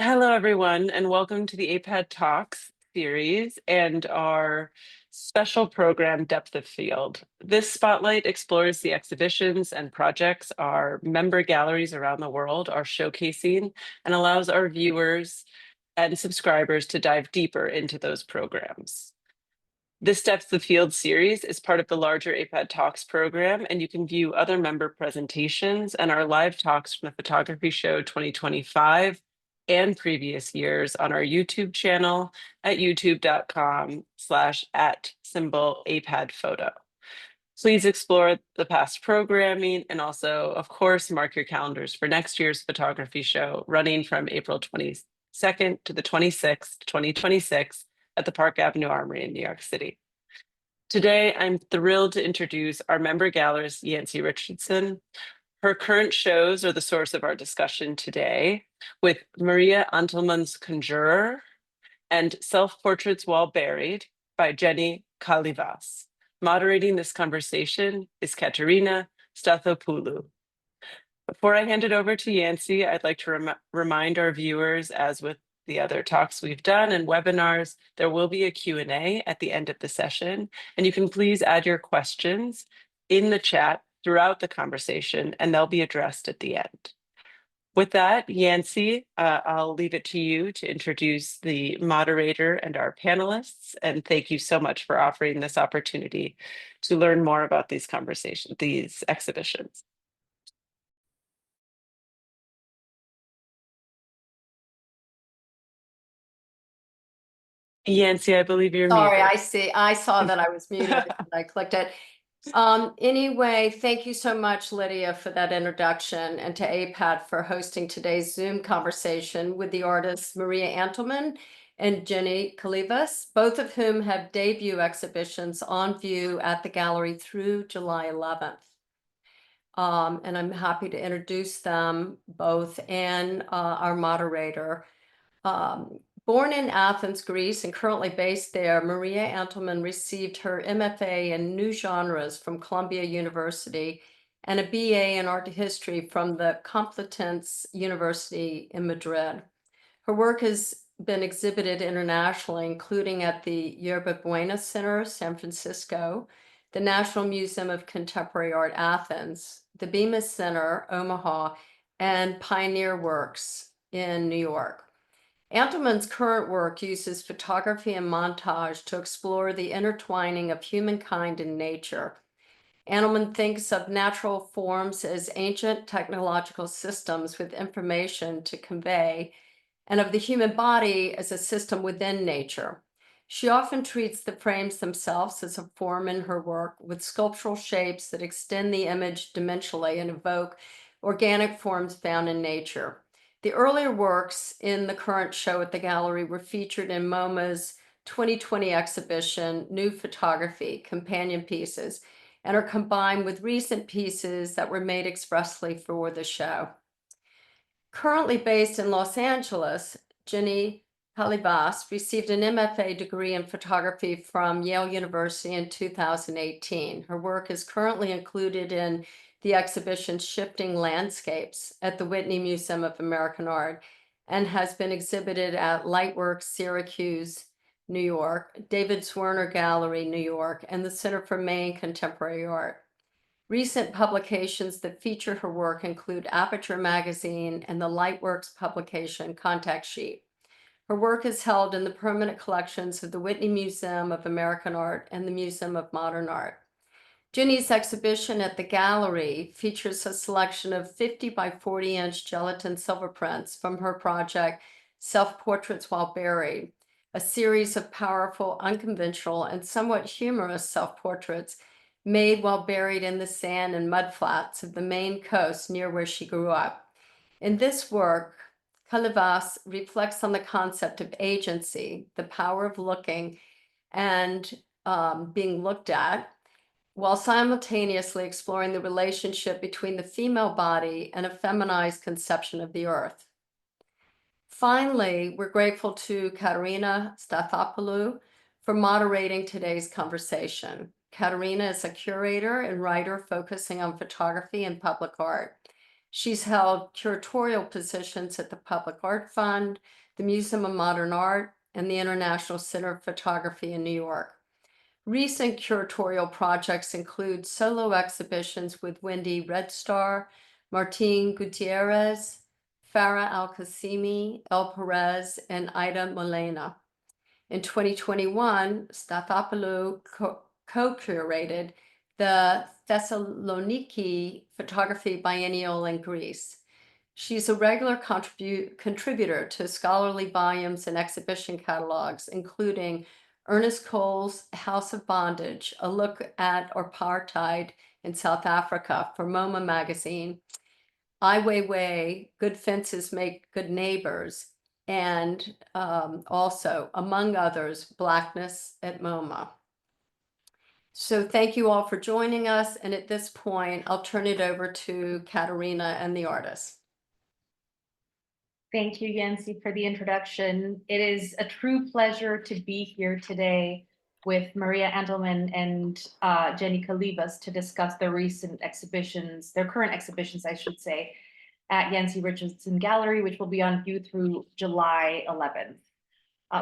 Hello, everyone, and welcome to the AIPAD Talks series and our special program, Depth of Field. This spotlight explores the exhibitions and projects our member galleries around the world are showcasing and allows our viewers and subscribers to dive deeper into those programs. This Depth of Field series is part of the larger AIPAD Talks program, and you can view other member presentations and our live talks from the Photography Show 2025 and previous years on our YouTube channel at youtube.com/@AIPADphoto. Please explore the past programming and also, of course, mark your calendars for next year's photography show running from April 22nd to the 26th, 2026 at the Park Avenue Armory in New York City. Today, I'm thrilled to introduce our member gallerist, Yancey Richardson. Her current shows are the source of our discussion today, with Maria Antelman's Conjurer and Self-Portraits While Buried by Jenny Calivas. Moderating this conversation is Katerina Stathopoulou. Before I hand it over to Yancey, I'd like to remind our viewers, as with the other talks we've done and webinars, there will be a Q&A at the end of the session, and you can please add your questions in the chat throughout the conversation, and they'll be addressed at the end. With that, Yancey, I'll leave it to you to introduce the moderator and our panelists, and thank you so much for offering this opportunity to learn more about these exhibitions. Yancey, I believe you're Sorry, muted. I saw that I was muted and I clicked it. Anyway, thank you so much, Lydia, for that introduction, and to AIPAD for hosting today's Zoom conversation with the artists Maria Antelman and Jenny Calivas, both of whom have debut exhibitions on view at the gallery through July 11th. And I'm happy to introduce them both and our moderator. Born in Athens, Greece, and currently based there, Maria Antelman received her MFA in New Genres from Columbia University and a BA in Art History from the Complutense University in Madrid. Her work has been exhibited internationally, including at the Yerba Buena Center, San Francisco, the National Museum of Contemporary Art, Athens, the Bemis Center, Omaha, and Pioneer Works in New York. Antelman's current work uses photography and montage to explore the intertwining of humankind and nature. Antelman thinks of natural forms as ancient technological systems with information to convey, and of the human body as a system within nature. She often treats the frames themselves as a form in her work, with sculptural shapes that extend the image dimensionally and evoke organic forms found in nature. The earlier works in the current show at the gallery were featured in MoMA's 2020 exhibition, New Photography, Companion Pieces, and are combined with recent pieces that were made expressly for the show. Currently based in Los Angeles, Jenny Calivas received an MFA degree in photography from Yale University in 2018. Her work is currently included in the exhibition Shifting Landscapes at the Whitney Museum of American Art and has been exhibited at Lightworks Syracuse, New York, David Zwirner Gallery, New York, and the Center for Maine Contemporary Art. Recent publications that feature her work include Aperture Magazine and the Lightworks publication Contact Sheet. Her work is held in the permanent collections of the Whitney Museum of American Art and the Museum of Modern Art. Jenny's exhibition at the gallery features a selection of 50 by 40-inch gelatin silver prints from her project Self-Portraits While Buried, a series of powerful, unconventional, and somewhat humorous self-portraits made while buried in the sand and mudflats of the Maine coast near where she grew up. In this work, Calivas reflects on the concept of agency, the power of looking and being looked at, while simultaneously exploring the relationship between the female body and a feminized conception of the earth. Finally, we're grateful to Katerina Stathopoulou for moderating today's conversation. Katerina is a curator and writer focusing on photography and public art. She's held curatorial positions at the Public Art Fund, the Museum of Modern Art, and the International Center of Photography in New York. Recent curatorial projects include solo exhibitions with Wendy Red Star, Martin Gutierrez, Farah Al-Qasimi, El Perez, and Ida Molina. In 2021, Stathopoulou co-curated the Thessaloniki Photography Biennial in Greece. She's a regular contributor to scholarly volumes and exhibition catalogs, including Ernest Cole's House of Bondage, a look at apartheid in South Africa for MoMA magazine, Ai Weiwei, Good Fences Make Good Neighbors, and also, among others, Blackness at MoMA. So thank you all for joining us. And at this point, I'll turn it over to Katerina and the artist. Thank you, Yancey, for the introduction. It is a true pleasure to be here today with Maria Antelman and Jenny Calivas to discuss their recent exhibitions, their current exhibitions, I should say, at Yancey Richardson Gallery, which will be on view through July 11th.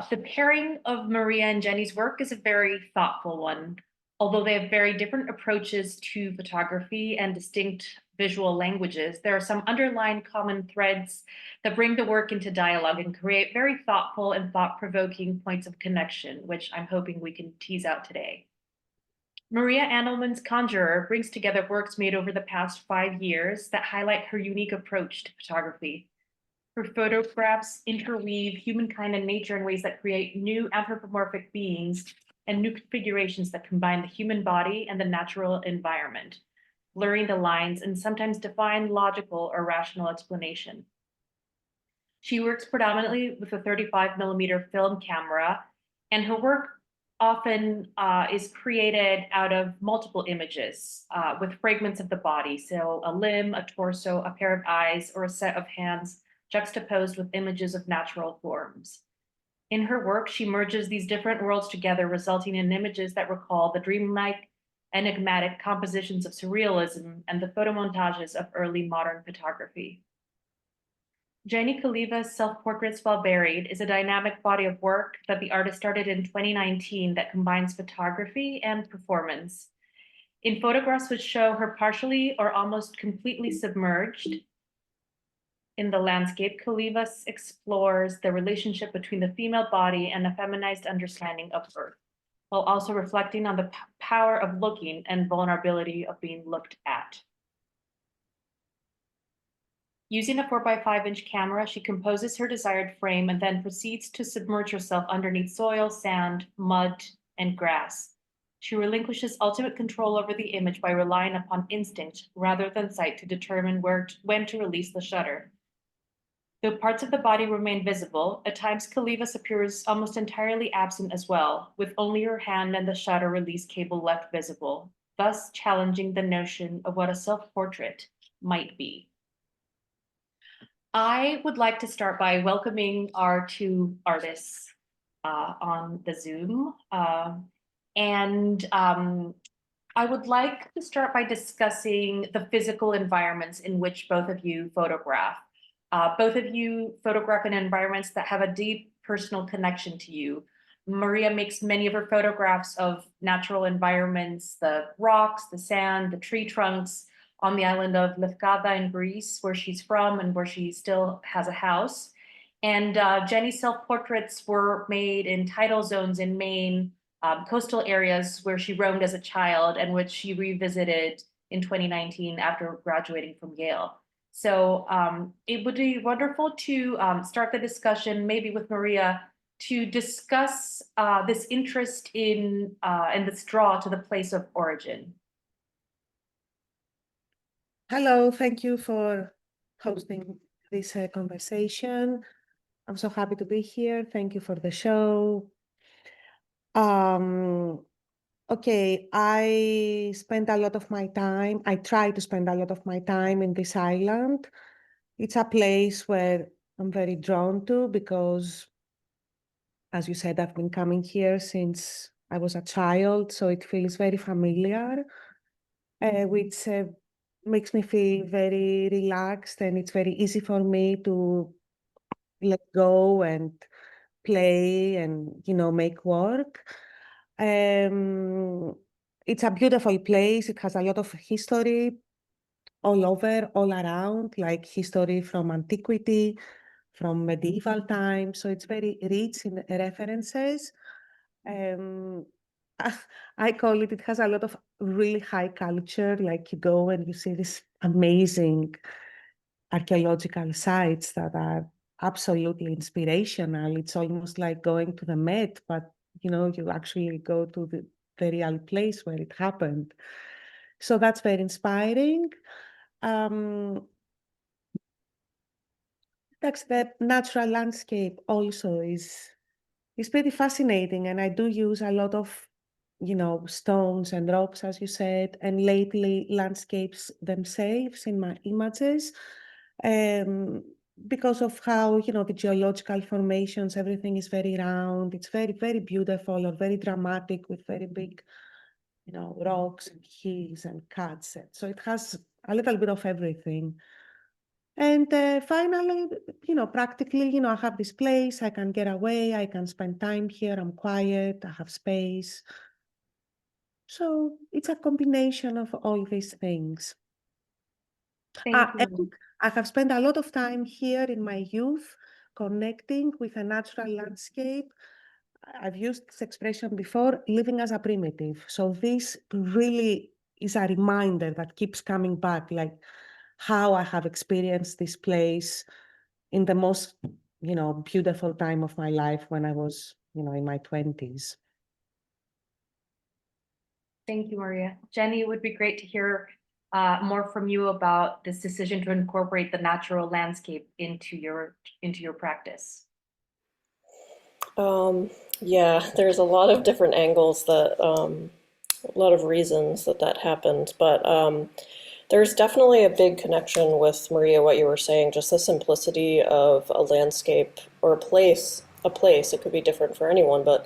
The pairing of Maria and Jenny's work is a very thoughtful one. Although they have very different approaches to photography and distinct visual languages, there are some underlying common threads that bring the work into dialogue and create very thoughtful and thought-provoking points of connection, which I'm hoping we can tease out today. Maria Antelman's Conjurer brings together works made over the past 5 years that highlight her unique approach to photography. Her photographs interweave humankind and nature in ways that create new anthropomorphic beings and new configurations that combine the human body and the natural environment, blurring the lines and sometimes defying logical or rational explanation. She works predominantly with a 35mm film camera, and her work often is created out of multiple images with fragments of the body, so a limb, a torso, a pair of eyes, or a set of hands juxtaposed with images of natural forms. In her work, she merges these different worlds together, resulting in images that recall the dreamlike, enigmatic compositions of surrealism and the photomontages of early modern photography. Jenny Calivas' Self-Portraits While Buried is a dynamic body of work that the artist started in 2019 that combines photography and performance. In photographs which show her partially or almost completely submerged in the landscape, Calivas explores the relationship between the female body and a feminized understanding of Earth, while also reflecting on the power of looking and vulnerability of being looked at. Using a 4x5-inch camera, she composes her desired frame and then proceeds to submerge herself underneath soil, sand, mud, and grass. She relinquishes ultimate control over the image by relying upon instinct rather than sight to determine when to release the shutter. Though parts of the body remain visible, at times Calivas appears almost entirely absent as well, with only her hand and the shutter release cable left visible, thus challenging the notion of what a self-portrait might be. I would like to start by welcoming our two artists on the Zoom. I would like to start by discussing the physical environments in which both of you photograph. Both of you photograph in environments that have a deep personal connection to you. Maria makes many of her photographs of natural environments, the rocks, the sand, the tree trunks on the island of Lefkada in Greece, where she's from and where she still has a house. And Jenny's self-portraits were made in tidal zones in Maine, coastal areas where she roamed as a child and which she revisited in 2019 after graduating from Yale. So it would be wonderful to start the discussion maybe with Maria to discuss this interest in and this draw to the place of origin. Hello, thank you for hosting this conversation. I'm so happy to be here. Thank you for the show. Okay, I spend a lot of my time, I try to spend a lot of my time in this island. It's a place where I'm very drawn to because, as you said, I've been coming here since I was a child, so it feels very familiar, with makes me feel very relaxed, and it's very easy for me to let go and play and, make work. It's a beautiful place. It has a lot of history all over, all around, like history from antiquity, from medieval times. So it's very rich in references. Um, I call it, it has a lot of really high culture. Like you go and you see these amazing archaeological sites that are absolutely inspirational. It's almost like going to the Met, but you actually go to the real place where it happened. So that's very inspiring. That's the natural landscape also is pretty fascinating, and I do use a lot of stones and rocks, as you said, and lately landscapes themselves in my images, um, because of how the geological formations, everything is very round. It's very, very beautiful, or very dramatic with very big rocks and hills and cuts. So it has a little bit of everything. And finally, practically, I have this place, I can get away, I can spend time here, I'm quiet, I have space. So it's a combination of all these things. Thank you. And I have spent a lot of time here in my youth connecting with a natural landscape. I've used this expression before, living as a primitive. So this really is a reminder that keeps coming back, like how I have experienced this place in the most, beautiful time of my life when I was, in my 20s. Thank you, Maria. Jenny, it would be great to hear more from you about this decision to incorporate the natural landscape into your practice. Yeah, there's a lot of different angles that, a lot of reasons that happened, but there's definitely a big connection with Maria, what you were saying, just the simplicity of a landscape or a place, it could be different for anyone, but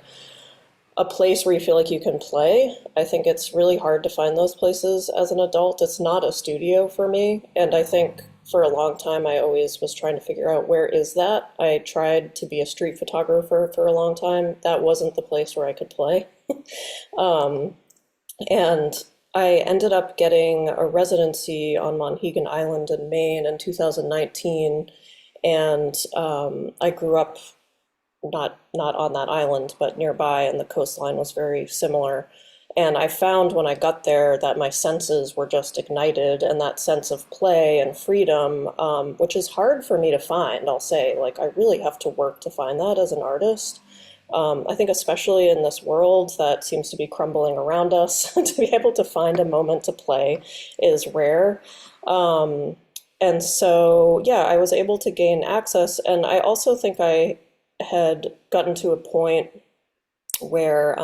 a place where you feel like you can play. I think it's really hard to find those places as an adult. It's not a studio for me, and I think for a long time I always was trying to figure out where is that. I tried to be a street photographer for a long time. That wasn't the place where I could play. And I ended up getting a residency on Monhegan Island in Maine in 2019, and I grew up not on that island, but nearby, and the coastline was very similar. And I found when I got there that my senses were just ignited, and that sense of play and freedom, which is hard for me to find, I'll say. Like, I really have to work to find that as an artist. I think especially in this world that seems to be crumbling around us, to be able to find a moment to play is rare. And so, yeah, I was able to gain access, and I also think I had gotten to a point where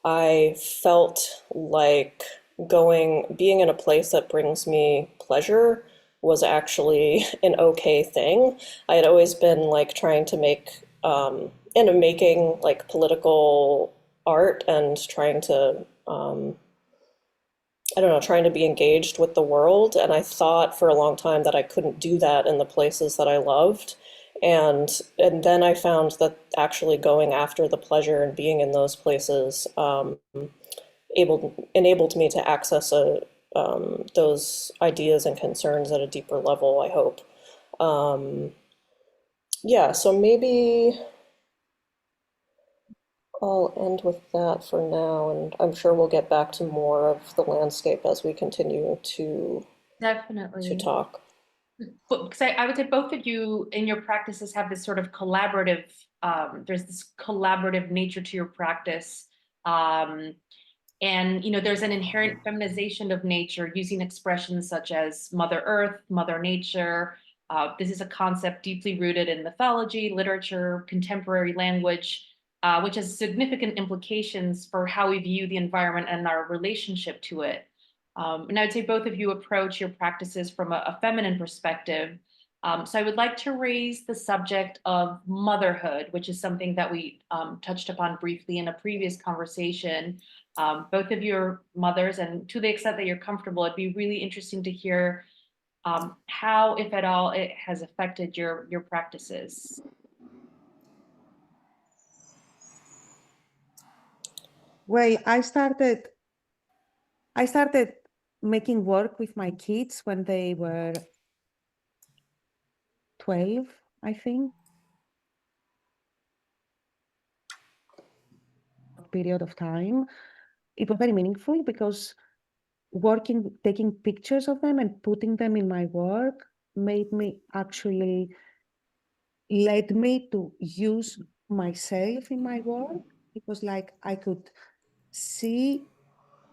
I felt like being in a place that brings me pleasure was actually an okay thing. I had always been like trying to make, making like political art and trying to, I don't know, trying to be engaged with the world. And I thought for a long time that I couldn't do that in the places that I loved. And then I found that actually going after the pleasure and being in those places enabled me to access those ideas and concerns at a deeper level, I hope. Yeah, so maybe I'll end with that for now, and I'm sure we'll get back to more of the landscape as we continue to Definitely. talk. Because I would say both of you in your practices have this sort of collaborative, there's this collaborative nature to your practice. And, there's an inherent feminization of nature using expressions such as Mother Earth, Mother Nature. This is a concept deeply rooted in mythology, literature, contemporary language, which has significant implications for how we view the environment and our relationship to it. And I would say both of you approach your practices from a feminine perspective. So I would like to raise the subject of motherhood, which is something that we touched upon briefly in a previous conversation. Both of your mothers, and to the extent that you're comfortable, it'd be really interesting to hear how, if at all, it has affected your practices. Well, I started making work with my kids when they were 12, I think. Period of time. It was very meaningful because taking pictures of them and putting them in my work made me actually led me to use myself in my work. It was like I could see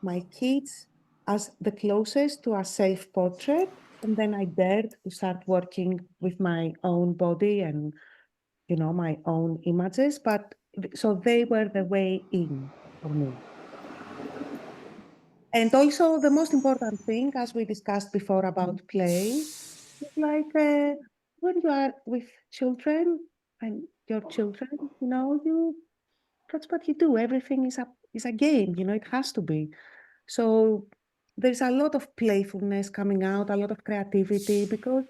my kids as the closest to a self-portrait, and then I dared to start working with my own body and my own images. But so they were the way in for me. And also the most important thing, as we discussed before about play, is like when you are with children and your children, that's what you do. Everything is a game, it has to be. So there's a lot of playfulness coming out, a lot of creativity, because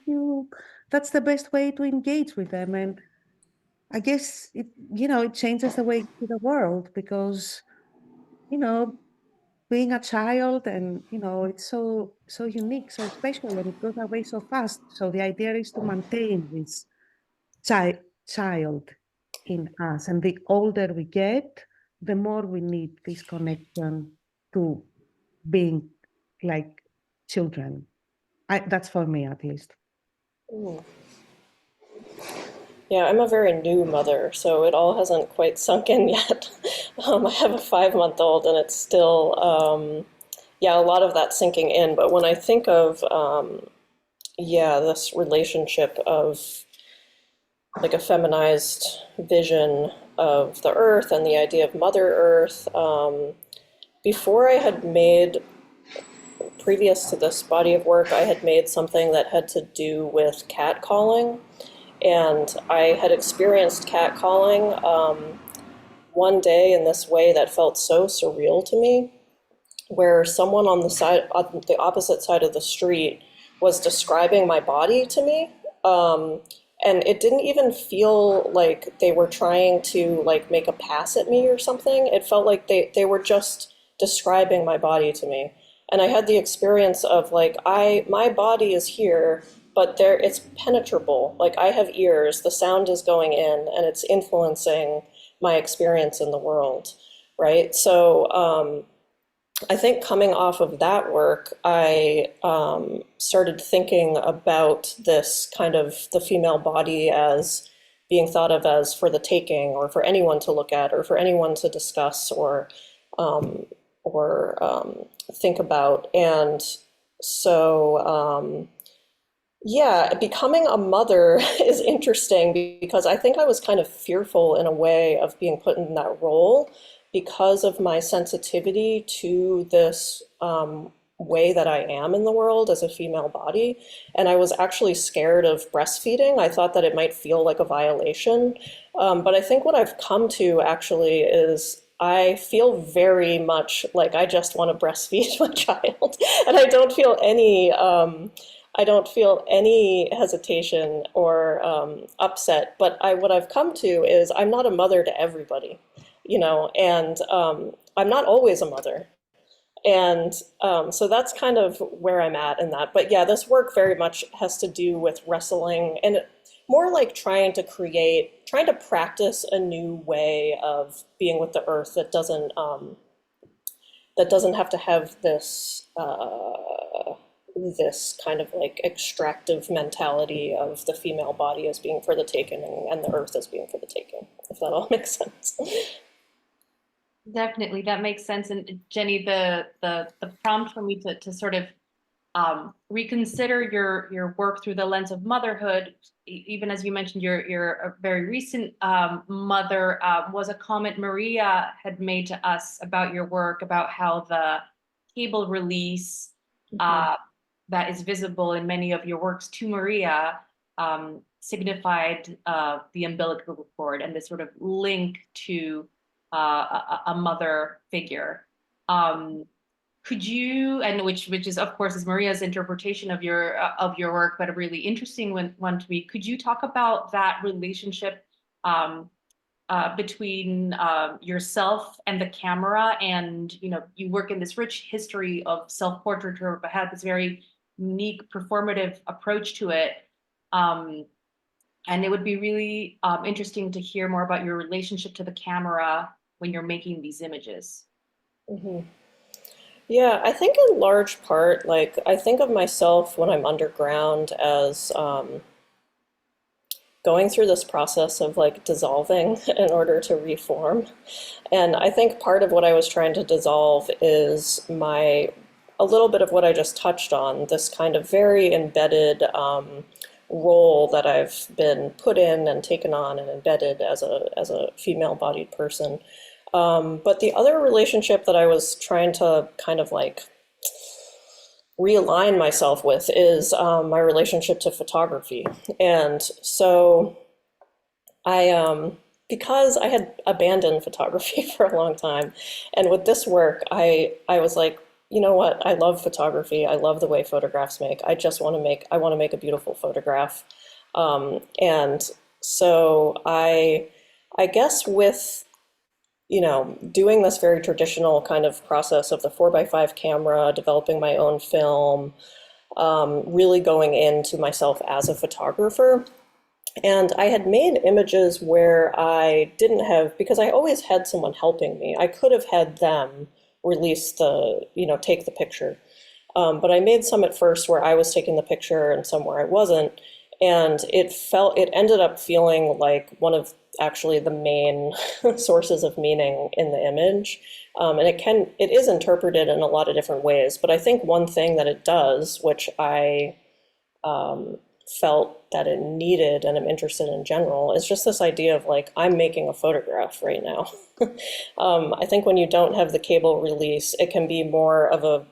that's the best way to engage with them. And I guess it changes the way you see the world, because, being a child, and it's so unique, so special, and it goes away so fast. So the idea is to maintain this child in us, and the older we get, the more we need this connection to being like children. That's for me, at least. Mm. Yeah, I'm a very new mother, so it all hasn't quite sunk in yet. I have a 5-month-old, and it's still, yeah, a lot of that sinking in. But when I think of, yeah, this relationship of like a feminized vision of the earth and the idea of Mother Earth, before I had made, previous to this body of work, I had made something that had to do with catcalling. And I had experienced catcalling one day in this way that felt so surreal to me, where someone on the opposite side of the street was describing my body to me. And it didn't even feel like they were trying to like make a pass at me or something. It felt like they were just describing my body to me. And I had the experience of like, my body is here, but it's penetrable. Like I have ears, the sound is going in, and it's influencing my experience in the world, right? So I think coming off of that work, I started thinking about this kind of the female body as being thought of as for the taking, or for anyone to look at, or for anyone to discuss, or think about. And so yeah, becoming a mother is interesting because I think I was kind of fearful in a way of being put in that role because of my sensitivity to this way that I am in the world as a female body. And I was actually scared of breastfeeding. I thought that it might feel like a violation. But I think what I've come to actually is I feel very much like I just want to breastfeed my child. And I don't feel any hesitation or upset, but what I've come to is I'm not a mother to everybody, and I'm not always a mother. And so that's kind of where I'm at in that. But yeah, this work very much has to do with wrestling and more like trying to practice a new way of being with the earth that doesn't have to have this kind of like extractive mentality of the female body as being for the taking and the earth as being for the taking, if that all makes sense. Definitely, that makes sense. And Jenny, the prompt for me to sort of reconsider your work through the lens of motherhood, even as you mentioned, you're a very recent mother, was a comment Maria had made to us about your work, about how the cable release that is visible in many of your works to Maria signified the umbilical cord and this sort of link to a mother figure. Could you, and which is of course is Maria's interpretation of your work, but a really interesting one to me. Could you talk about that relationship between yourself and the camera? And you work in this rich history of self-portraiture, but had this very unique performative approach to it. And it would be really interesting to hear more about your relationship to the camera when you're making these images. Mhm. Yeah, I think in large part, like, I think of myself when I'm underground as going through this process of like dissolving in order to reform. And I think part of what I was trying to dissolve is a little bit of what I just touched on, this kind of very embedded role that I've been put in and taken on and embedded as a female-bodied person. But the other relationship that I was trying to kind of like realign myself with is my relationship to photography. And so because I had abandoned photography for a long time, and with this work, I was like, you know what? I love photography. I love the way photographs make. I want to make a beautiful photograph. And so I guess with doing this very traditional kind of process of the 4x5 camera, developing my own film, really going into myself as a photographer. And I had made images where I didn't have, because I always had someone helping me. I could have had them release take the picture. But I made some at first where I was taking the picture and some where I wasn't. And it ended up feeling like one of actually the main sources of meaning in the image. And it is interpreted in a lot of different ways. But I think one thing that it does, which I felt that it needed and I'm interested in general, is just this idea of like, I'm making a photograph right now. I think when you don't have the cable release, it can be more of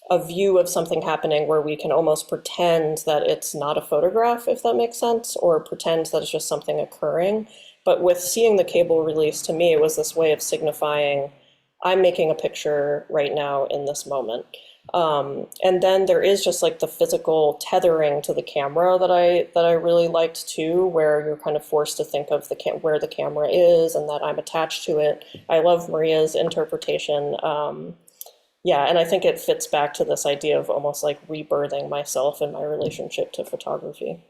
a view of something happening where we can almost pretend that it's not a photograph, if that makes sense, or pretend that it's just something occurring. But with seeing the cable release, to me, it was this way of signifying, I'm making a picture right now in this moment. And then there is just like the physical tethering to the camera that I really liked too, where you're kind of forced to think of where the camera is and that I'm attached to it. I love Maria's interpretation. Yeah, and I think it fits back to this idea of almost like rebirthing myself and my relationship to photography.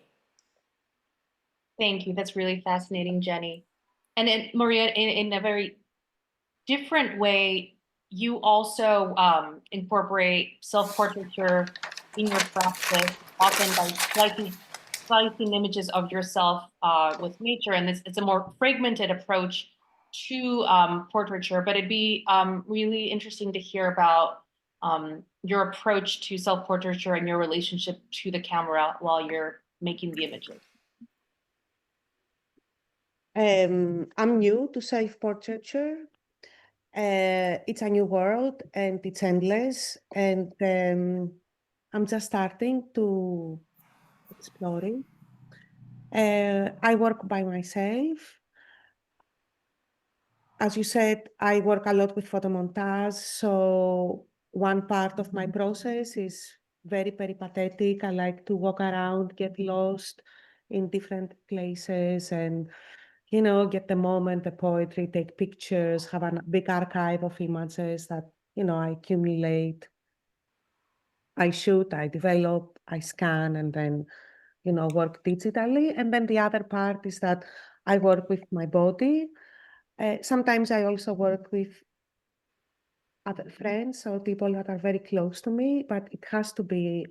Thank you. That's really fascinating, Jenny. And then Maria, in a very different way, you also incorporate self-portraiture in your practice, often by slicing images of yourself with nature. And it's a more fragmented approach to portraiture, but it'd be really interesting to hear about your approach to self-portraiture and your relationship to the camera while you're making the images. I'm new to self-portraiture. It's a new world and it's endless, and I'm just starting to explore it. I work by myself. As you said, I work a lot with photo montage, so one part of my process is very peripatetic. I like to walk around, get lost in different places and, get the moment, the poetry, take pictures, have a big archive of images that, I accumulate. I shoot, I develop, I scan, and then, work digitally. And then the other part is that I work with my body. Sometimes I also work with other friends or people that are very close to me, but it has to be,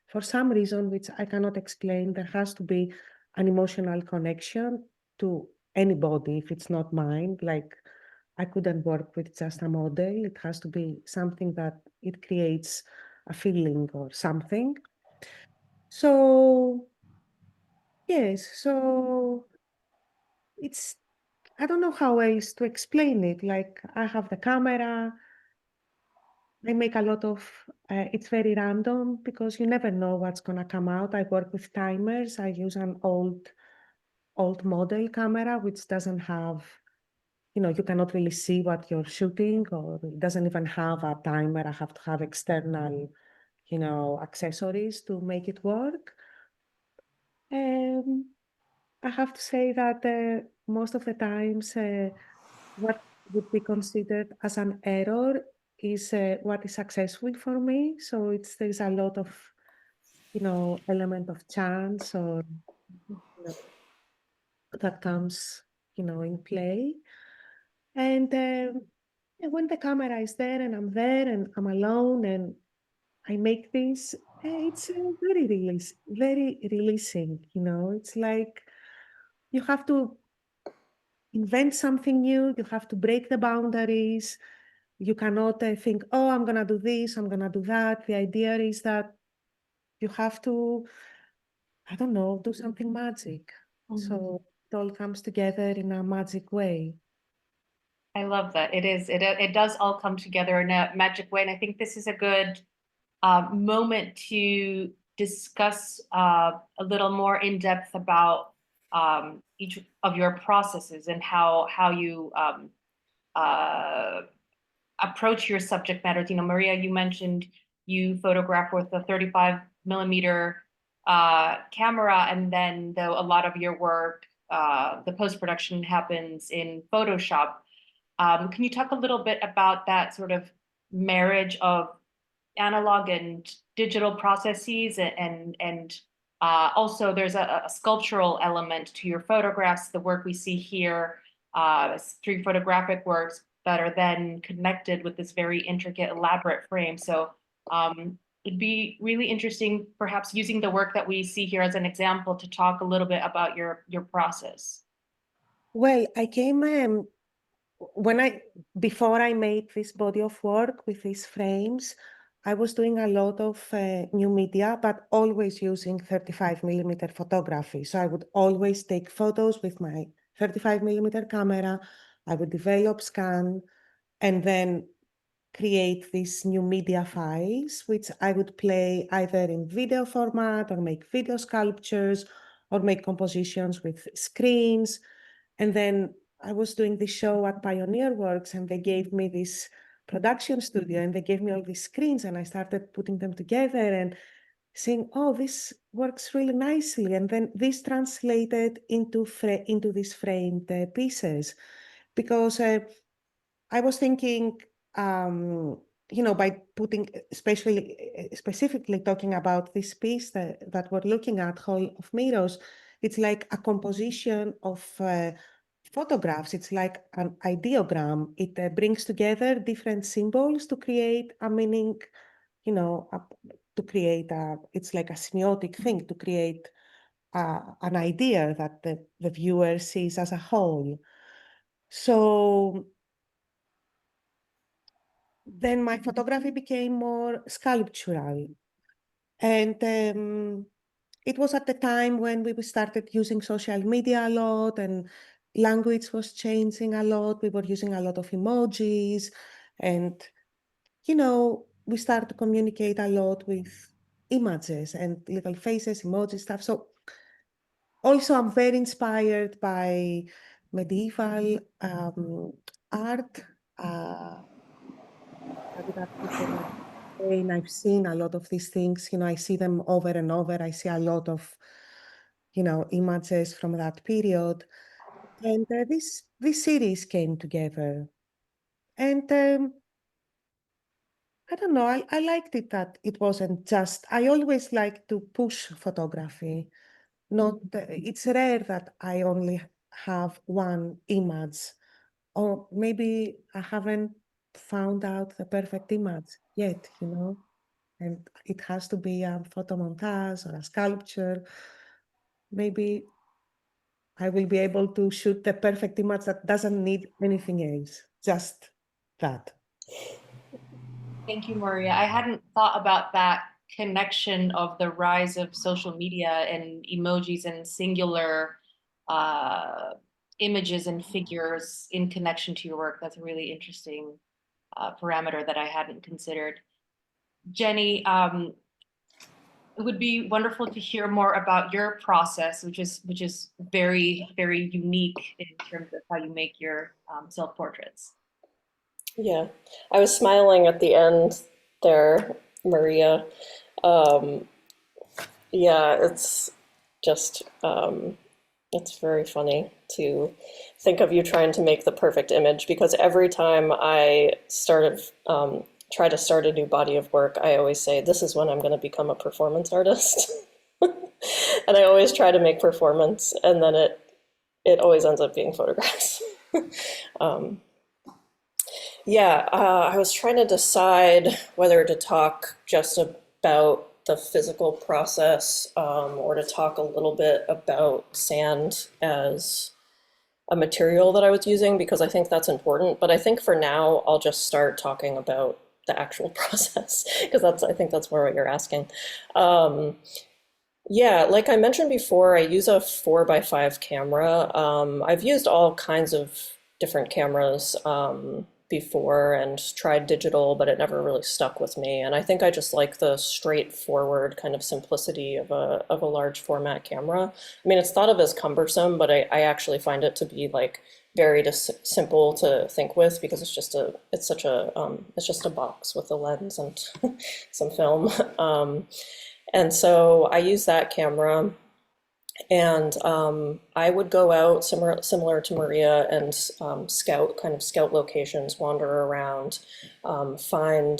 for some reason, which I cannot explain, there has to be an emotional connection to anybody if it's not mine. Like, I couldn't work with just a model. It has to be something that it creates a feeling or something. So, yes, so I don't know how else to explain it. Like, I have the camera, I make a lot of, it's very random because you never know what's gonna come out. I work with timers. I use an old model camera, which doesn't have, you cannot really see what you're shooting, or it doesn't even have a timer. I have to have external, accessories to make it work. I have to say that most of the times, what would be considered as an error is what is successful for me. So there's a lot of, element of chance or that comes, in play. And when the camera is there and I'm there and I'm alone and I make this, it's very releasing, It's like you have to invent something new, you have to break the boundaries. You cannot think, oh, I'm gonna do this, I'm gonna do that. The idea is that you have to, I don't know, do something magic. So it all comes together in a magic way. I love that. It does all come together in a magic way. And I think this is a good moment to discuss a little more in depth about each of your processes and how you approach your subject matter. Maria, you mentioned you photograph with a 35mm camera, and then though a lot of your work, the post-production happens in Photoshop. Can you talk a little bit about that sort of marriage of analog and digital processes, and also there's a sculptural element to your photographs, the work we see here, 3 photographic works that are then connected with this very intricate, elaborate frame. So it'd be really interesting, perhaps using the work that we see here as an example, to talk a little bit about your process. Well, I came before I made this body of work with these frames, I was doing a lot of new media, but always using 35mm photography. So I would always take photos with my 35mm camera. I would develop, scan, and then create these new media files, which I would play either in video format or make video sculptures or make compositions with screens. And then I was doing this show at Pioneer Works, and they gave me this production studio, and they gave me all these screens, and I started putting them together and saying, oh, this works really nicely. And then this translated into these framed pieces, because I was thinking, by putting, specifically talking about this piece that we're looking at, Hall of Mirrors, it's like a composition of photographs. It's like an ideogram. It brings together different symbols to create a meaning, it's like a semiotic thing to create an idea that the viewer sees as a whole. So then my photography became more sculptural. And it was at the time when we started using social media a lot, and language was changing a lot. We were using a lot of emojis, and, we started to communicate a lot with images and little faces, emoji stuff. So also I'm very inspired by medieval art. And I've seen a lot of these things, I see them over and over. I see a lot of, images from that period. And this series came together. And I don't know, I liked it that it wasn't just, I always like to push photography. Not, it's rare that I only have one image, or maybe I haven't found out the perfect image yet, and it has to be a photo montage or a sculpture. Maybe I will be able to shoot the perfect image that doesn't need anything else, just that. Thank you, Maria. I hadn't thought about that connection of the rise of social media and emojis and singular images and figures in connection to your work. That's a really interesting parameter that I hadn't considered. Jenny, it would be wonderful to hear more about your process, which is very, very unique in terms of how you make your self-portraits. Yeah, I was smiling at the end there, Maria. Um, yeah, it's just, it's very funny to think of you trying to make the perfect image because every time I try to start a new body of work, I always say, this is when I'm going to become a performance artist. And I always try to make performance, and then it always ends up being photographs. Um, yeah, I was trying to decide whether to talk just about the physical process or to talk a little bit about sand as a material that I was using because I think that's important. But I think for now, I'll just start talking about the actual process because I think that's more what you're asking. Yeah, like I mentioned before, I use a 4x5 camera. I've used all kinds of different cameras before and tried digital, but it never really stuck with me. And I think I just like the straightforward kind of simplicity of a large format camera. I mean, it's thought of as cumbersome, but I actually find it to be like very simple to think with because it's just a box with a lens and some film. And so I use that camera, and I would go out similar to Maria and scout locations, wander around, find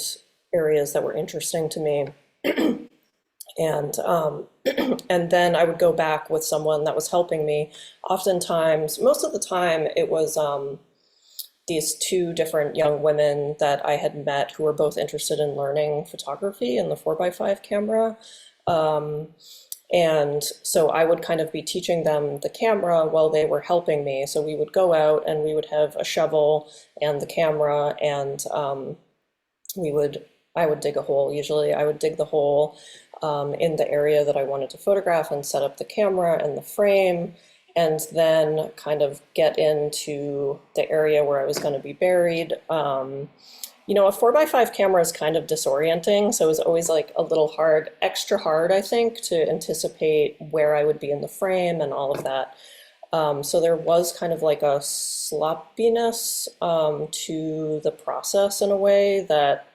areas that were interesting to me, and and then I would go back with someone that was helping me. Oftentimes, most of the time, it was these two different young women that I had met who were both interested in learning photography and the 4x5 camera. And so I would kind of be teaching them the camera while they were helping me. So we would go out and we would have a shovel and the camera, and I would dig a hole. Usually I would dig the hole in the area that I wanted to photograph and set up the camera and the frame, and then kind of get into the area where I was going to be buried. You know, a 4x5 camera is kind of disorienting, so it was always like a little hard, extra hard, I think, to anticipate where I would be in the frame and all of that. So there was kind of like a sloppiness to the process in a way that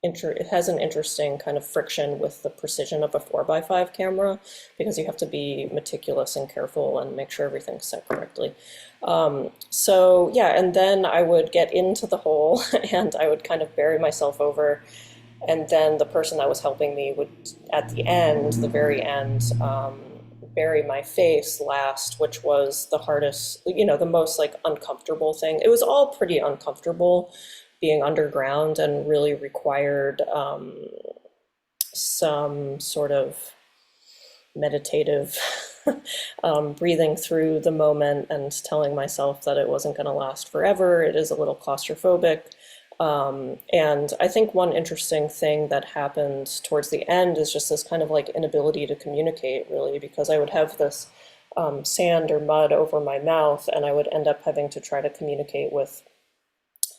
it has an interesting kind of friction with the precision of a 4x5 camera because you have to be meticulous and careful and make sure everything's set correctly. So yeah, and then I would get into the hole and I would kind of bury myself over, and then the person that was helping me would, at the end, the very end, bury my face last, which was the hardest, you know, the most like uncomfortable thing. It was all pretty uncomfortable being underground and really required some sort of meditative breathing through the moment and telling myself that it wasn't going to last forever. It is a little claustrophobic. And I think one interesting thing that happened towards the end is just this kind of like inability to communicate, really, because I would have this sand or mud over my mouth and I would end up having to try to communicate with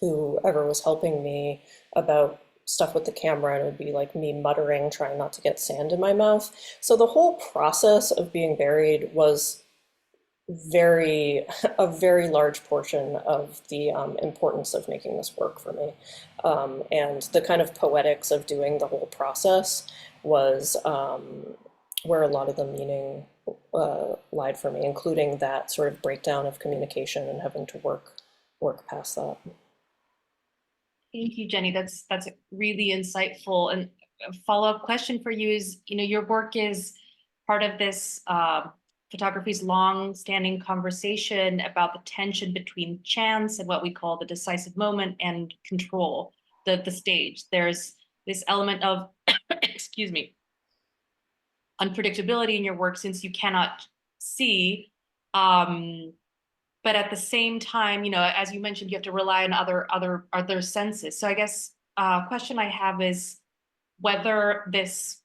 whoever was helping me about stuff with the camera, and it would be like me muttering, trying not to get sand in my mouth. So the whole process of being buried was a very large portion of the importance of making this work for me. And the kind of poetics of doing the whole process was where a lot of the meaning lied for me, including that sort of breakdown of communication and having to work past that. Thank you, Jenny. That's really insightful. And a follow-up question for you is, you know, your work is part of this photography's long-standing conversation about the tension between chance and what we call the decisive moment and control, the stage. There's this element of, excuse me, unpredictability in your work since you cannot see. But at the same time, you know, as you mentioned, you have to rely on other senses. So I guess question I have is whether this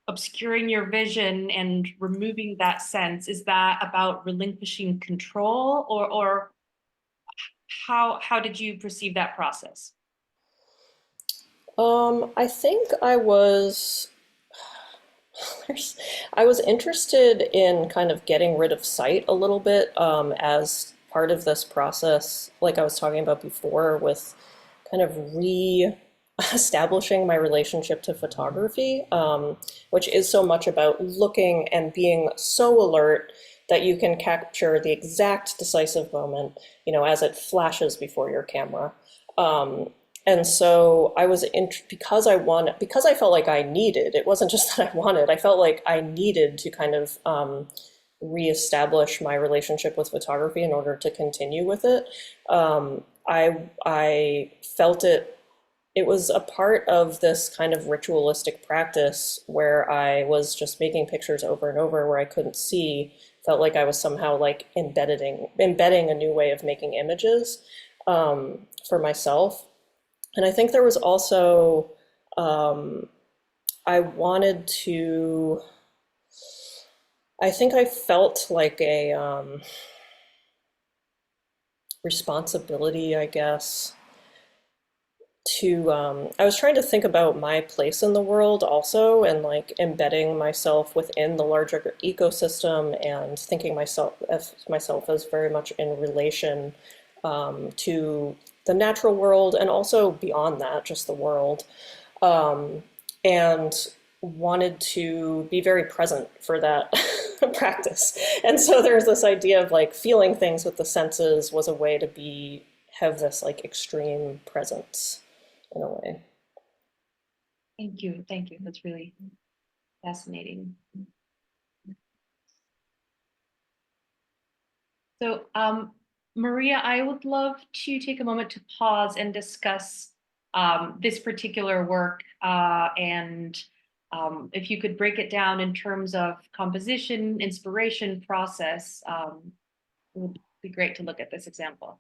obscuring your vision and removing that sense, is that about relinquishing control, or how did you perceive that process? I think I was I was interested in kind of getting rid of sight a little bit as part of this process, like I was talking about before, with kind of re-establishing my relationship to photography, which is so much about looking and being so alert that you can capture the exact decisive moment, as it flashes before your camera. And so I was because I felt like I needed, it wasn't just that I wanted, I felt like I needed to kind of reestablish my relationship with photography in order to continue with it. I felt it was a part of this kind of ritualistic practice where I was just making pictures over and over where I couldn't see, felt like I was somehow like embedding a new way of making images for myself. And I think there was also, I wanted to, I think I felt like a responsibility, I guess, to, I was trying to think about my place in the world also, and like embedding myself within the larger ecosystem and thinking myself as very much in relation to the natural world and also beyond that, just the world, and wanted to be very present for that practice. And so there's this idea of like feeling things with the senses was a way to have this like extreme presence in a way. Thank you. That's really fascinating. So, Maria, I would love to take a moment to pause and discuss this particular work, and if you could break it down in terms of composition, inspiration, process, it would be great to look at this example.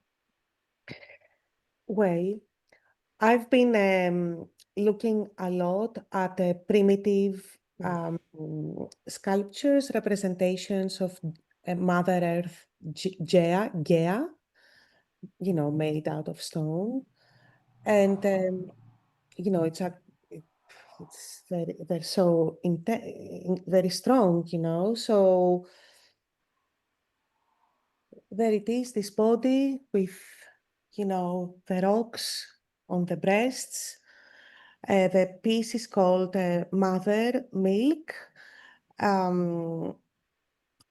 Well, I've been looking a lot at the primitive sculptures, representations of Mother Earth, Gaia, made out of stone. And, it's they're so very strong, So there it is, this body with, the rocks on the breasts. The piece is called Mother Milk.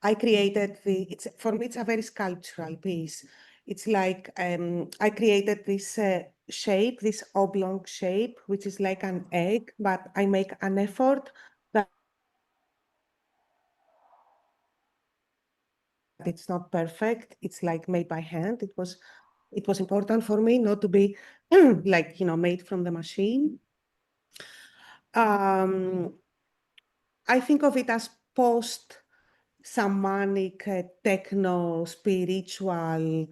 I created for me, it's a very sculptural piece. It's like I created this shape, this oblong shape, which is like an egg, but I make an effort that it's not perfect. It's like made by hand. It was important for me not to be like, made from the machine. I think of it as post-shamanic, techno, spiritual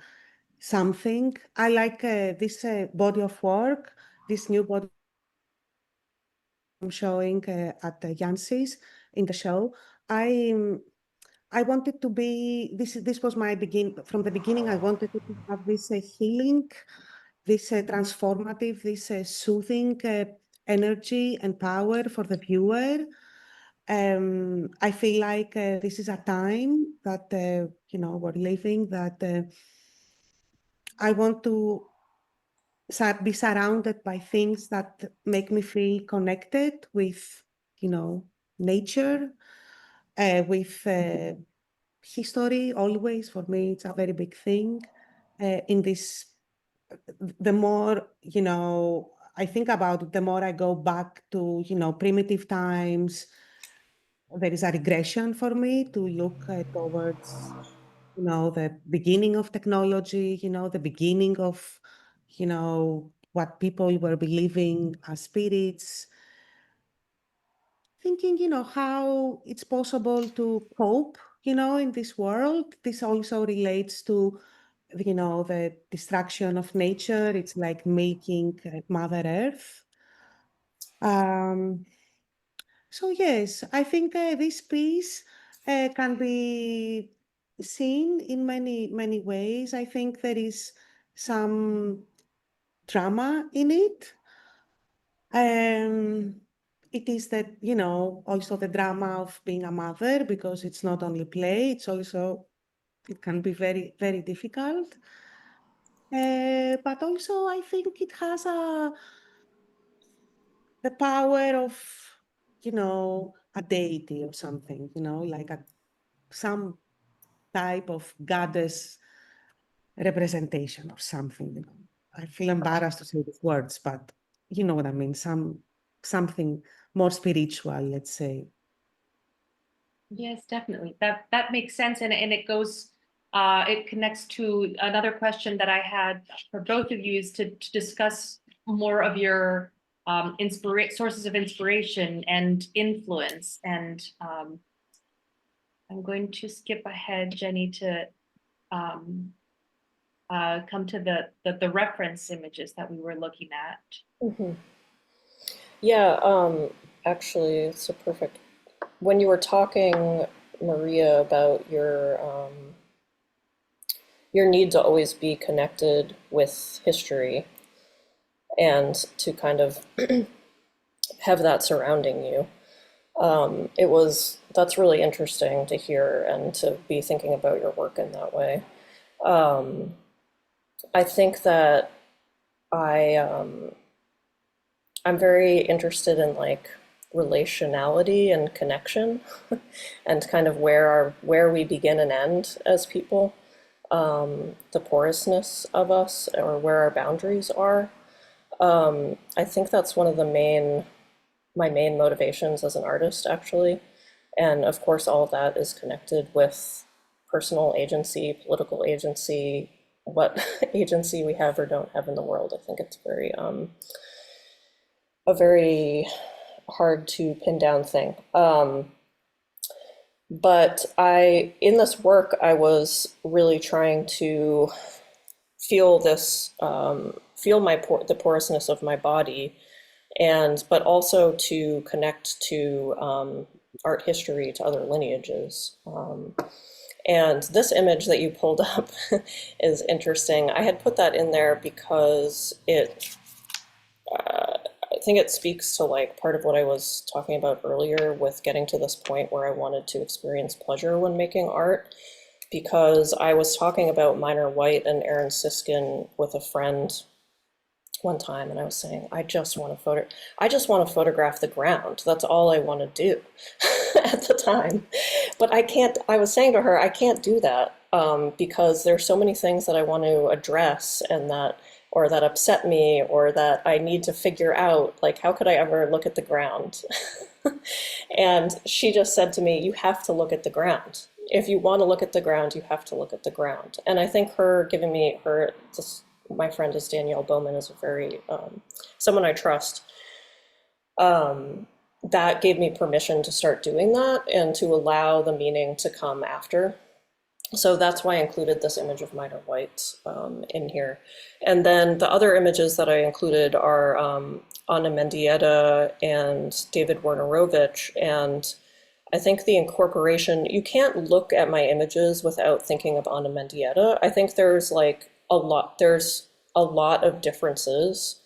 something. I like this body of work, this new body I'm showing at the Yancey's in the show. I wanted to be, this was my from the beginning, I wanted to have this healing, this transformative, this soothing energy and power for the viewer. I feel like this is a time that, we're living, that I want to be surrounded by things that make me feel connected with, nature, with history. Always, for me, it's a very big thing. In this, the more, I think about it, the more I go back to, primitive times, there is a regression for me to look towards, the beginning of technology, the beginning of, what people were believing as spirits, thinking, how it's possible to cope, in this world. This also relates to, the destruction of nature. It's like making Mother Earth. So yes, I think this piece can be seen in many, many ways. I think there is some drama in it. it is that, also the drama of being a mother, because it's not only play, it's also, it can be very, very difficult. But also I think it has the power of, a deity or something, like some type of goddess representation or something. I feel embarrassed to say these words, but you know what I mean, something more spiritual, let's say. Yes, definitely. That makes sense, and it goes. It connects to another question that I had for both of you, is to discuss more of your sources of inspiration and influence. And I'm going to skip ahead, Jenny, to come to the reference images that we were looking at. Mhm. Yeah, actually, it's a perfect. When you were talking, Maria, about your need to always be connected with history and to kind of have that surrounding you, that's really interesting to hear and to be thinking about your work in that way. I think that I'm very interested in like relationality and connection and kind of where we begin and end as people, the porousness of us or where our boundaries are. I think that's one of my main motivations as an artist, actually. And of course, all of that is connected with personal agency, political agency, what agency we have or don't have in the world. I think it's a very hard to pin down thing. But in this work, I was really trying to feel the porousness of my body, but also to connect to art history, to other lineages. And this image that you pulled up is interesting. I had put that in there because I think it speaks to like part of what I was talking about earlier with getting to this point where I wanted to experience pleasure when making art, because I was talking about Minor White and Aaron Siskin with a friend one time, and I was saying, I just want to photograph the ground. That's all I want to do at the time. But I was saying to her, I can't do that because there's so many things that I want to address and that upset me, or that I need to figure out, like, how could I ever look at the ground? And she just said to me, you have to look at the ground. If you want to look at the ground, you have to look at the ground. And I think her giving me my friend is Danielle Bowman, is a very, someone I trust. That gave me permission to start doing that and to allow the meaning to come after. So that's why I included this image of Minor White in here. And then the other images that I included are Anna Mendieta and David Wernerovich. And I think the incorporation, you can't look at my images without thinking of Anna Mendieta. I think there's a lot of differences.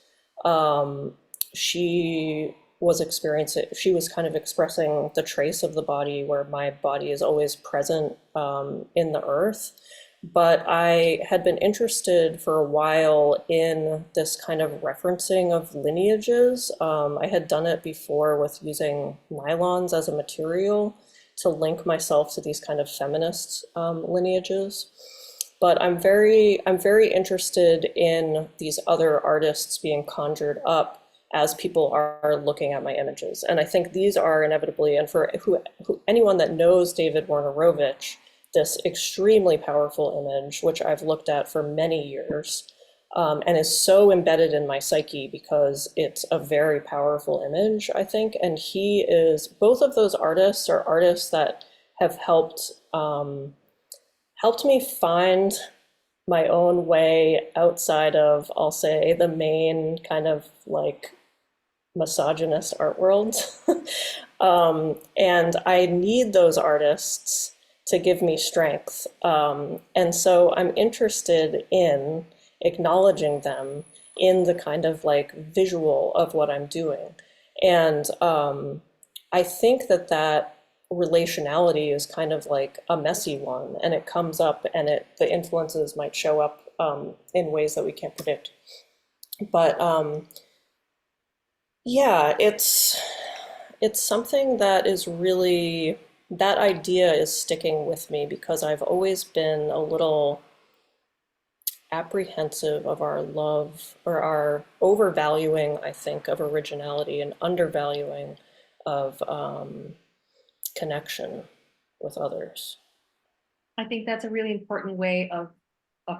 She was kind of expressing the trace of the body, where my body is always present in the earth. But I had been interested for a while in this kind of referencing of lineages. I had done it before with using nylons as a material to link myself to these kind of feminist lineages. But I'm very interested in these other artists being conjured up as people are looking at my images. And I think these are inevitably, and for anyone that knows David Wernerovich, this extremely powerful image, which I've looked at for many years, and is so embedded in my psyche because it's a very powerful image, I think. And both of those artists are artists that have helped me find my own way outside of, I'll say, the main kind of like misogynist art world. And I need those artists to give me strength. And so I'm interested in acknowledging them in the kind of like visual of what I'm doing. And I think that that relationality is kind of like a messy one, and it comes up, and the influences might show up in ways that we can't predict. But yeah, it's something that is really, that idea is sticking with me because I've always been a little apprehensive of our love, or our overvaluing, I think, of originality, and undervaluing of connection with others. I think that's a really important way of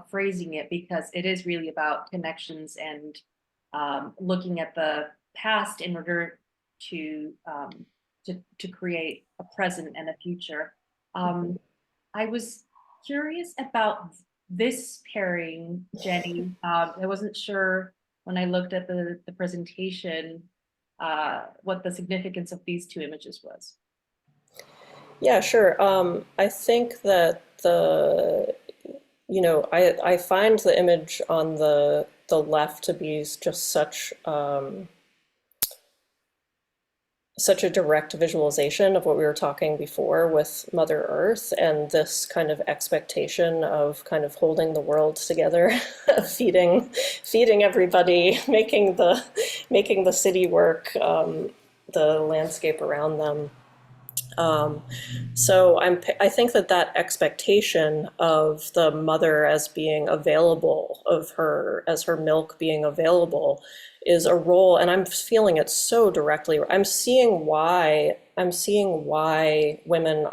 phrasing it, because it is really about connections and looking at the past in order to create a present and a future. I was curious about this pairing, Jenny. I wasn't sure when I looked at the presentation what the significance of these two images was. Yeah, sure. I think that I find the image on the left to be just such a direct visualization of what we were talking before with Mother Earth, and this kind of expectation of kind of holding the world together, feeding everybody, making the city work, the landscape around them. So I think that expectation of the mother as being available, as her milk being available, is a role, and I'm feeling it so directly. I'm seeing why women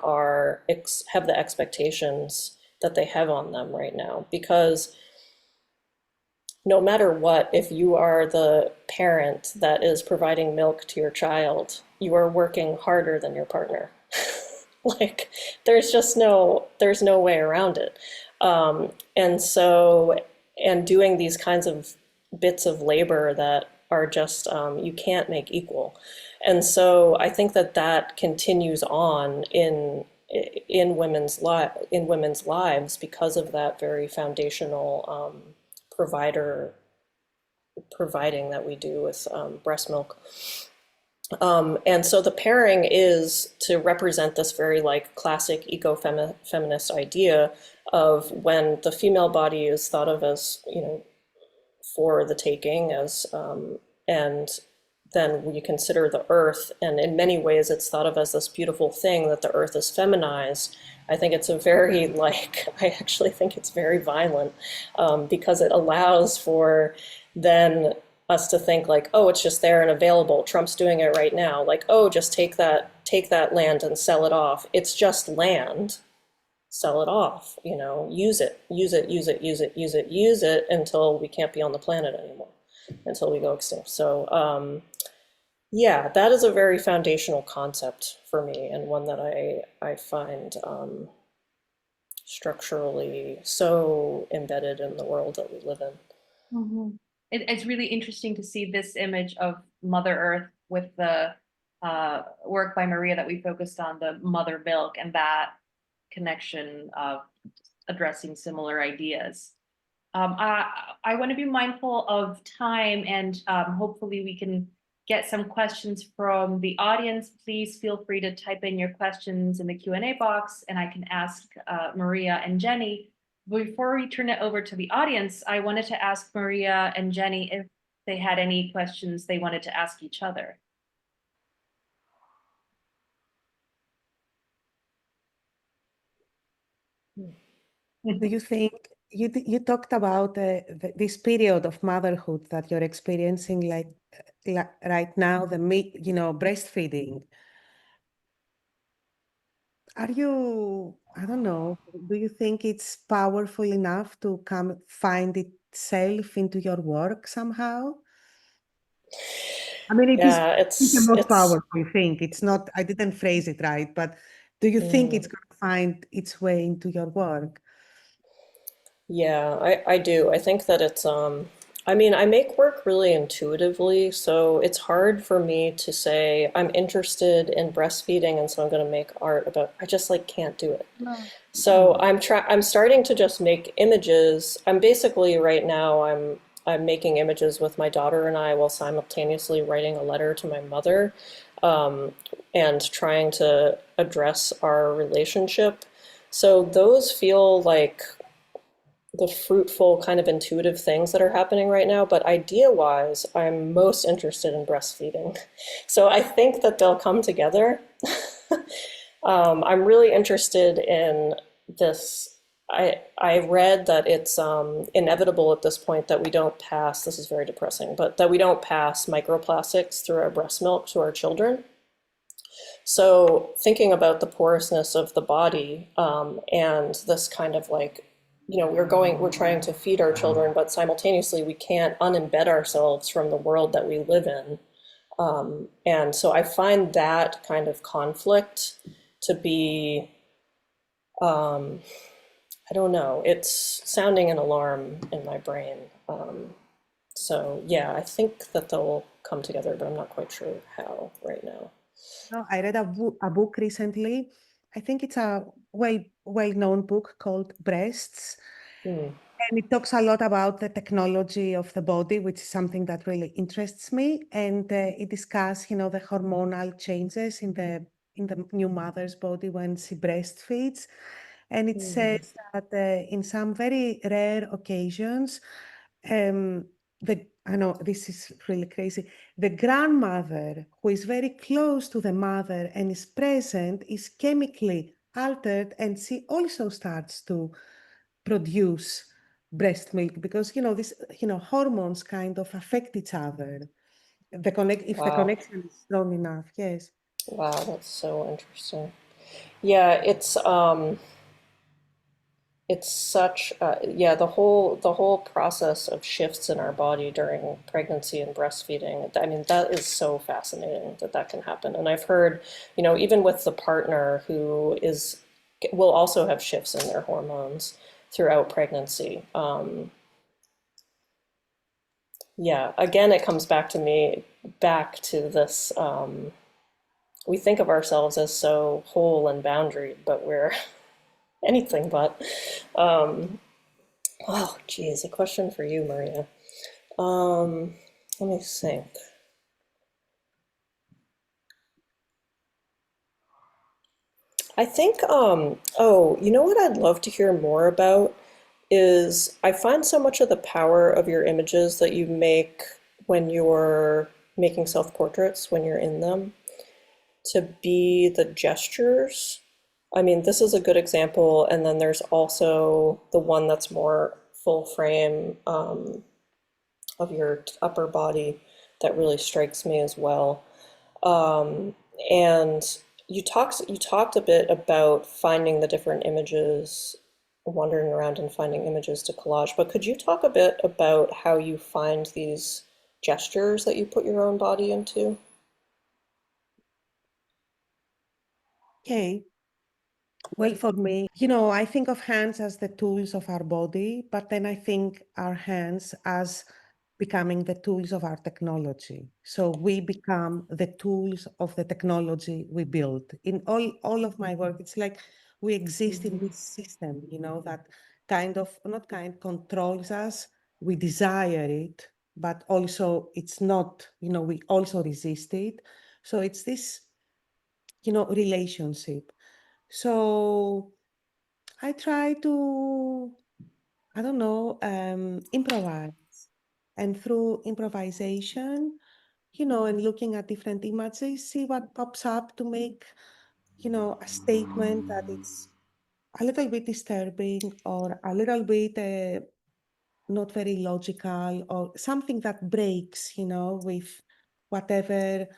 have the expectations that they have on them right now, because no matter what, if you are the parent that is providing milk to your child, you are working harder than your partner. Like, there's no way around it. And doing these kinds of bits of labor that are just, you can't make equal. And so I think that continues on in women's lives because of that very foundational providing that we do with breast milk. And so the pairing is to represent this very like classic eco-feminist idea of when the female body is thought of as, for the taking, and then we consider the earth, and in many ways it's thought of as this beautiful thing, that the earth is feminized. I think it's I actually think it's very violent, because it allows for then us to think like, oh, it's just there and available. Trump's doing it right now. Like, oh, just take that land and sell it off. It's just land. Sell it off, use it until we can't be on the planet anymore, until we go extinct. So yeah, that is a very foundational concept for me, and one that I find structurally so embedded in the world that we live in. Mm-hmm. It's really interesting to see this image of Mother Earth with the work by Maria that we focused on, the mother milk, and that connection of addressing similar ideas. I want to be mindful of time, and hopefully we can get some questions from the audience. Please feel free to type in your questions in the Q&A box, and I can ask Maria and Jenny. Before we turn it over to the audience, I wanted to ask Maria and Jenny if they had any questions they wanted to ask each other. Do you think you talked about this period of motherhood that you're experiencing, like right now, breastfeeding? Are you, I don't know, do you think it's powerful enough to find itself into your work somehow? I mean, it is Yeah, the most powerful thing. It's not, I didn't phrase it right, but do you think it's going to find its way into your work? Yeah, I do. I think that it's I mean, I make work really intuitively, so it's hard for me to say I'm interested in breastfeeding and so I'm going to make art about, I just like can't do it. So I'm starting to just make images. I'm basically right now I'm making images with my daughter and I while simultaneously writing a letter to my mother, and trying to address our relationship. So those feel like the fruitful kind of intuitive things that are happening right now. But idea-wise, I'm most interested in breastfeeding. So I think that they'll come together. I'm really interested in this. I read that it's inevitable at this point that we don't pass, this is very depressing, but that we don't pass microplastics through our breast milk to our children. So thinking about the porousness of the body, and this kind of like, we're trying to feed our children, but simultaneously we can't unembed ourselves from the world that we live in. And so I find that kind of conflict to be, I don't know, it's sounding an alarm in my brain. So yeah, I think that they'll come together, but I'm not quite sure how right now. No, I read a book recently. I think it's a well-known book called Breasts. Hmm. And it talks a lot about the technology of the body, which is something that really interests me. And it discusses, the hormonal changes in the new mother's body when she breastfeeds. And it says that in some very rare occasions, I know this is really crazy. The grandmother, who is very close to the mother and is present, is chemically altered, and she also starts to produce breast milk because this hormones kind of affect each other. If the Wow. connection is strong enough, yes. Wow, that's so interesting. Yeah, it's such yeah, the whole process of shifts in our body during pregnancy and breastfeeding. I mean, that is so fascinating that can happen. And I've heard, even with the partner who will also have shifts in their hormones throughout pregnancy. Yeah, again, it comes back to this. We think of ourselves as so whole and boundaried, but we're anything but. Oh, geez, a question for you, Maria. Let me think. I think, oh, you know what I'd love to hear more about is I find so much of the power of your images that you make when you're making self-portraits, when you're in them, to be the gestures. I mean, this is a good example, and then there's also the one that's more full frame, of your upper body that really strikes me as well. And you talked a bit about finding the different images, wandering around and finding images to collage, but could you talk a bit about how you find these gestures that you put your own body into? Okay. Well, for me, I think of hands as the tools of our body, but then I think our hands as becoming the tools of our technology. So we become the tools of the technology we build. In all of my work, it's like we exist in this system, that controls us. We desire it, but also it's not, we also resist it. So it's this, relationship. So I try to, I don't know, improvise. And through improvisation, and looking at different images, see what pops up to make, a statement that it's a little bit disturbing or a little bit not very logical or something that breaks, with whatever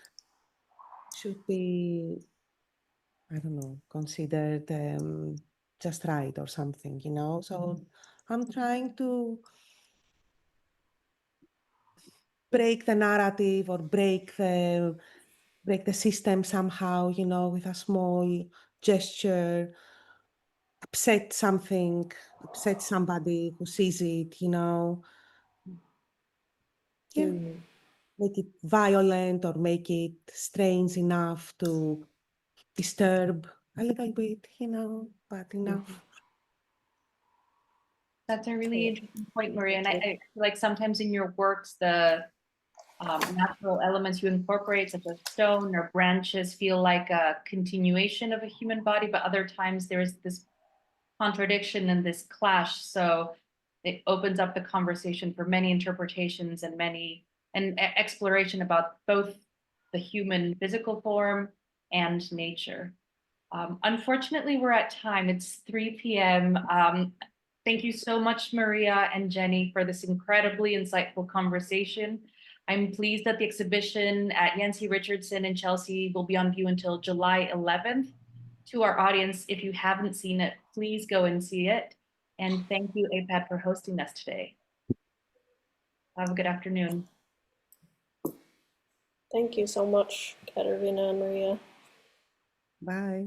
should be, I don't know, considered just right or something, So I'm trying to break the narrative or break the system somehow, with a small gesture, upset somebody who sees it, Yeah, make it violent or make it strange enough to disturb a little bit, but enough. That's a really Yeah. interesting point, Maria. And I Thank you. feel like sometimes in your works, the natural elements you incorporate, such as stone or branches, feel like a continuation of a human body, but other times there is this contradiction and this clash. So it opens up the conversation for many interpretations and exploration about both the human physical form and nature. Unfortunately, we're at time. It's 3 p.m. Thank you so much, Maria and Jenny, for this incredibly insightful conversation. I'm pleased that the exhibition at Yancey Richardson in Chelsea will be on view until July 11th. To our audience, if you haven't seen it, please go and see it. And thank you, AIPAD, for hosting us today. Have a good afternoon. Thank you so much, Katerina and Maria. Bye.